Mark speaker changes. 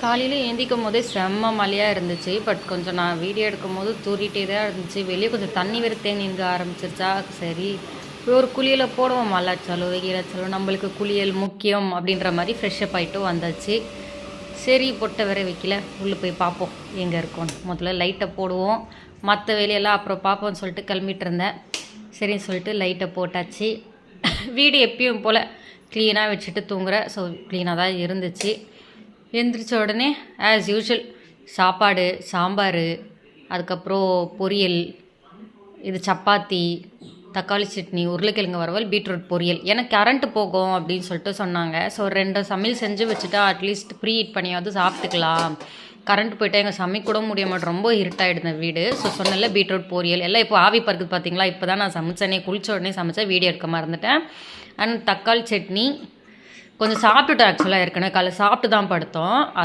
Speaker 1: காலையில் ஏந்திக்கும் போதே செம்ம மழையாக இருந்துச்சு. பட் கொஞ்சம் நான் வீடியோ எடுக்கும் போது தூறிட்டே தான் இருந்துச்சு. வெளியே கொஞ்சம் தண்ணி வேறு தேங்கி நிற்க ஆரம்பிச்சிருச்சா, சரி ஒரு குளியலை போடுவோம். மழைச்சாலும் வெயிலாச்சாலும் நம்மளுக்கு குளியல் முக்கியம் அப்படின்ற மாதிரி ஃப்ரெஷ்ஷப் ஆகிட்டு வந்தாச்சு. சரி பொட்டை வேற வைக்கல, உள்ளே போய் பார்ப்போம் எங்கே இருக்கோன்னு. முதல்ல லைட்டை போடுவோம், மற்ற வேலையெல்லாம் அப்புறம் பார்ப்போம்னு சொல்லிட்டு கிளம்பிட்டு இருந்தேன். சரின்னு சொல்லிட்டு லைட்டை போட்டாச்சு. வீடு எப்பயும் போல் க்ளீனாக வச்சுட்டு தூங்குறேன். ஸோ க்ளீனாக தான் இருந்துச்சு. எழுந்திரிச்ச உடனே ஆஸ் யூஷுவல் சாப்பாடு, சாம்பார், அதுக்கப்புறம் பொரியல், இது சப்பாத்தி, தக்காளி சட்னி, உருளைக்கிழங்கு வறுவல், பீட்ரூட் பொரியல். ஏன்னா கரண்ட்டு போகும் அப்படின்னு சொல்லிட்டு சொன்னாங்க. ஸோ 2 சமையல் செஞ்சு வச்சுட்டா அட்லீஸ்ட் ப்ரீ ஹீட் பண்ணியாவது சாப்பிட்டுக்கலாம். கரண்ட் போய்ட்டா எங்கள் சமைக்க கூட முடிய மாட்டேன், ரொம்ப இருட்டாகிடுது வீடு. ஸோ சொன்னல பீட்ரூட் பொரியல் எல்லாம் இப்போ ஆவி பறக்குது பார்த்தீங்களா. இப்போ தான் நான் சமைச்சேனே, குளிச்ச உடனே சமைச்சேன், வீடியோ எடுக்க மறந்துட்டேன். அண்ட் தக்காளி சட்னி கொஞ்சம் சாப்பிட்டுட்டேன். ஆக்சுவலாக ஏற்கனவே காலைல சாப்பிட்டு தான் படுத்தோம்.